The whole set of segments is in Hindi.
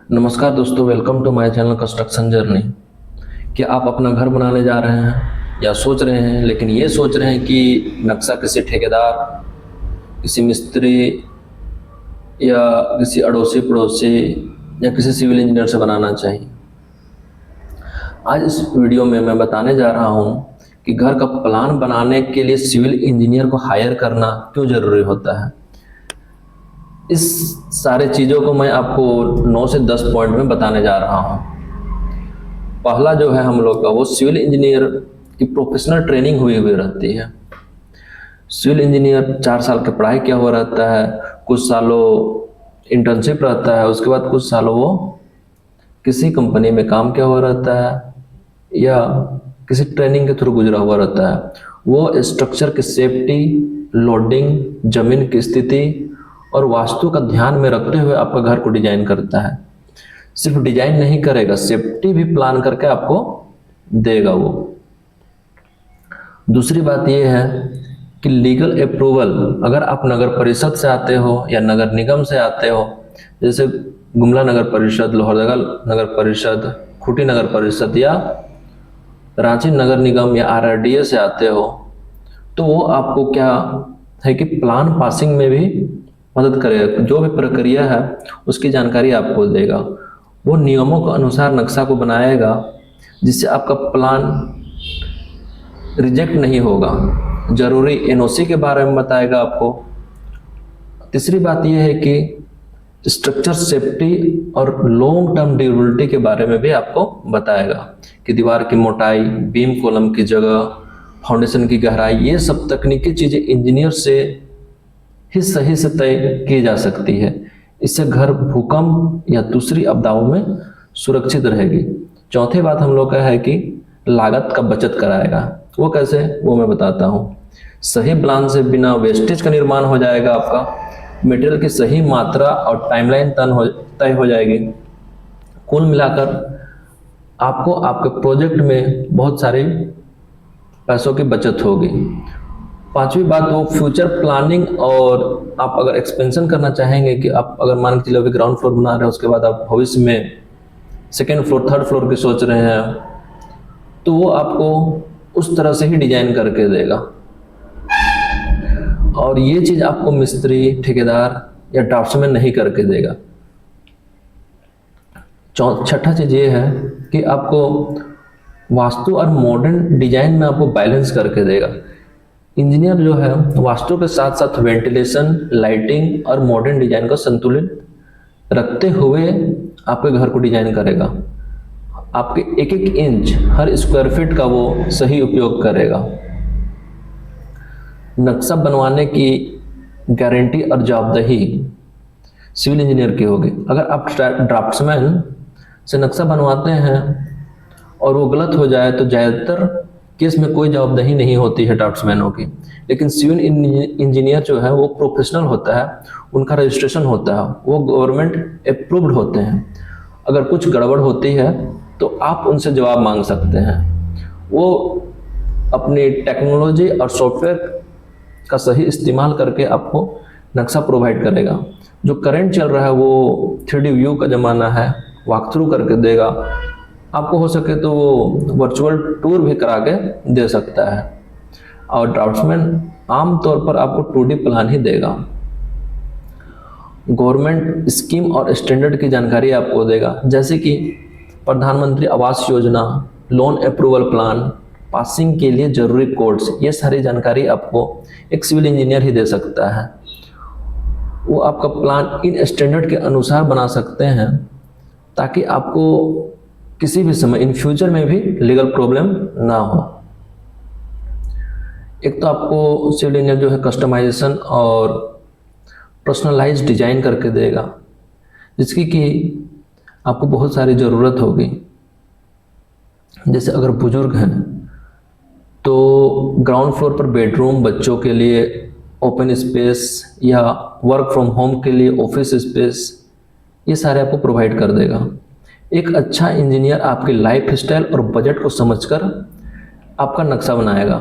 नमस्कार दोस्तों, welcome to my channel construction journey. क्या आप अपना घर बनाने जा रहे हैं या सोच रहे हैं, लेकिन ये सोच रहे हैं कि नक्शा किसी ठेकेदार, किसी मिस्त्री या किसी अड़ोसी पड़ोसी या किसी सिविल इंजीनियर से बनाना चाहिए। आज इस वीडियो में मैं बताने जा रहा हूँ कि घर का प्लान बनाने के लिए सिविल इंजीनियर को हायर करना क्यों ज़रूरी होता है। इस सारे चीज़ों को मैं आपको 9 से 10 पॉइंट में बताने जा रहा हूँ। पहला जो है हम लोग का, वो सिविल इंजीनियर की प्रोफेशनल ट्रेनिंग हुई रहती है। सिविल इंजीनियर 4 साल की पढ़ाई किया हुआ रहता है, कुछ सालों इंटर्नशिप रहता है, उसके बाद कुछ सालों वो किसी कंपनी में काम किया हुआ रहता है या किसी ट्रेनिंग के थ्रू गुजरा हुआ रहता है। वो स्ट्रक्चर की सेफ्टी, लोडिंग, जमीन की स्थिति और वास्तु का ध्यान में रखते हुए आपका घर को डिजाइन करता है। सिर्फ डिजाइन नहीं करेगा, सेफ्टी भी प्लान करके आपको देगा वो। दूसरी बात यह है कि लीगल अप्रूवल, अगर आप नगर परिषद से आते हो या नगर निगम से आते हो, जैसे गुमला नगर परिषद, लोहरदगा नगर परिषद, खूंटी नगर परिषद या रांची नगर निगम या आरआरडीए से आते हो, तो वो आपको क्या है कि प्लान पासिंग में भी मदद करेगा। जो भी प्रक्रिया है उसकी जानकारी आपको देगा। वो नियमों के अनुसार नक्शा को बनाएगा जिससे आपका प्लान रिजेक्ट नहीं होगा। जरूरी एनओसी के बारे में बताएगा आपको। तीसरी बात यह है कि स्ट्रक्चर सेफ्टी और लॉन्ग टर्म ड्यूरेबिलिटी के बारे में भी आपको बताएगा कि दीवार की मोटाई, बीम कॉलम की जगह, फाउंडेशन की गहराई, ये सब तकनीकी चीज़ें इंजीनियर से ही सही से तय की जा सकती है। इससे घर भूकंप या दूसरी आपदाओं में सुरक्षित रहेगी। चौथी बात हम लोग का है कि लागत का बचत कराएगा। वो कैसे, वो मैं बताता हूँ। सही प्लान से बिना वेस्टेज का निर्माण हो जाएगा आपका। मटेरियल की सही मात्रा और टाइमलाइन तय हो जाएगी। कुल मिलाकर आपको आपके प्रोजेक्ट में बहुत सारी पैसों की बचत होगी। पांचवी बात, वो फ्यूचर प्लानिंग, और आप अगर एक्सपेंशन करना चाहेंगे कि आप अगर मान के चलो अभी ग्राउंड फ्लोर बना रहे हैं, उसके बाद आप भविष्य में सेकेंड फ्लोर, थर्ड फ्लोर की सोच रहे हैं, तो वो आपको उस तरह से ही डिजाइन करके देगा। और ये चीज़ आपको मिस्त्री, ठेकेदार या ड्राफ्ट्समैन नहीं करके देगा। छठा चीज़ ये है कि आपको वास्तु और मॉडर्न डिजाइन में आपको बैलेंस करके देगा। इंजीनियर जो है वास्तु के साथ साथ वेंटिलेशन, लाइटिंग और मॉडर्न डिजाइन को संतुलित रखते हुए आपके घर को डिजाइन करेगा। आपके एक एक इंच, हर स्क्वायर फीट का वो सही उपयोग करेगा। नक्शा बनवाने की गारंटी और जवाबदेही सिविल इंजीनियर की होगी। अगर आप ड्राफ्ट्समैन से नक्शा बनवाते हैं और वो गलत हो जाए तो ज़्यादातर केस में कोई जवाबदेही नहीं होती है ड्राफ्ट्समैनों की। लेकिन सिविल इंजीनियर जो है वो प्रोफेशनल होता है, उनका रजिस्ट्रेशन होता है, वो गवर्नमेंट अप्रूव्ड होते हैं। अगर कुछ गड़बड़ होती है तो आप उनसे जवाब मांग सकते हैं। वो अपनी टेक्नोलॉजी और सॉफ्टवेयर का सही इस्तेमाल करके आपको नक्शा प्रोवाइड करेगा। जो करंट चल रहा है वो 3D व्यू का ज़माना है, वॉक थ्रू करके देगा। आपको हो सके तो वो वर्चुअल टूर भी करा के दे सकता है। और ड्राफ्ट्समैन आमतौर पर आपको 2D प्लान ही देगा। गवर्नमेंट स्कीम और स्टैंडर्ड की जानकारी आपको देगा, जैसे कि प्रधानमंत्री Awas Yojana, loan approval plan, passing के लिए जरूरी कोड्स, ये सारी जानकारी आपको एक सिविल इंजीनियर ही दे सकता है। वो आपका प्लान इन स्टैंडर्ड के अनुसार बना सकते हैं ताकि आपको किसी भी समय इन फ्यूचर में भी लीगल प्रॉब्लम ना हो। एक तो आपको सिविल इंजीनियर जो है कस्टमाइजेशन और पर्सनलाइज डिजाइन करके देगा, जिसकी कि आपको बहुत सारी ज़रूरत होगी। जैसे अगर बुजुर्ग हैं तो ग्राउंड फ्लोर पर बेडरूम, बच्चों के लिए ओपन स्पेस या वर्क फ्रॉम होम के लिए ऑफिस स्पेस, ये सारे आपको प्रोवाइड कर देगा। एक अच्छा इंजीनियर आपकी लाइफ स्टाइल और बजट को समझकर आपका नक्शा बनाएगा।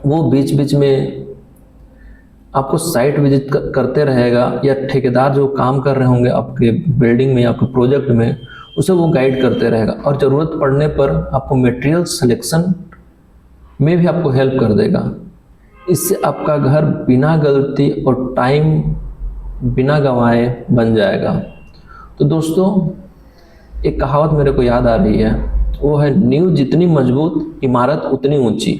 वो बीच बीच में आपको साइट विजिट करते रहेगा, या ठेकेदार जो काम कर रहे होंगे आपके बिल्डिंग में, आपके प्रोजेक्ट में, उसे वो गाइड करते रहेगा। और ज़रूरत पड़ने पर आपको मटेरियल सिलेक्शन में भी आपको हेल्प कर देगा। इससे आपका घर बिना गलती और टाइम बिना गंवाए बन जाएगा। तो दोस्तों, एक कहावत मेरे को याद आ रही है, वो है नींव जितनी मजबूत इमारत उतनी ऊंची।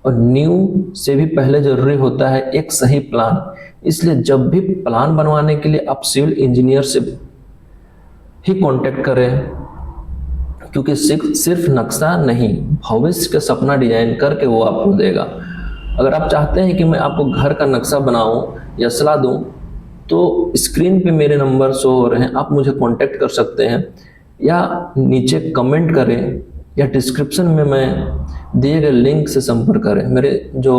और नींव से भी पहले जरूरी होता है एक सही प्लान। इसलिए जब भी प्लान बनवाने के लिए आप सिविल इंजीनियर से ही कांटेक्ट करें, क्योंकि सिर्फ नक्शा नहीं, भविष्य का सपना डिजाइन करके वो आपको देगा। अगर आप चाहते हैं कि मैं आपको घर का नक्शा बनाऊं या सलाह दूं, तो स्क्रीन पे मेरे नंबर शो हो रहे हैं, आप मुझे कांटेक्ट कर सकते हैं, या नीचे कमेंट करें, या डिस्क्रिप्शन में मैं दिए गए लिंक से संपर्क करें। मेरे जो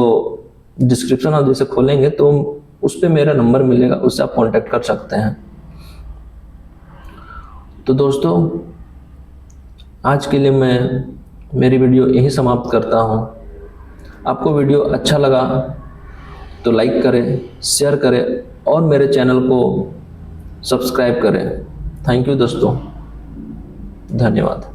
डिस्क्रिप्शन आप जैसे खोलेंगे तो उस पर मेरा नंबर मिलेगा, उससे आप कांटेक्ट कर सकते हैं। तो दोस्तों, आज के लिए मैं मेरी वीडियो यहीं समाप्त करता हूँ। आपको वीडियो अच्छा लगा तो लाइक करें, शेयर करें और मेरे चैनल को सब्सक्राइब करें। थैंक यू दोस्तों, धन्यवाद।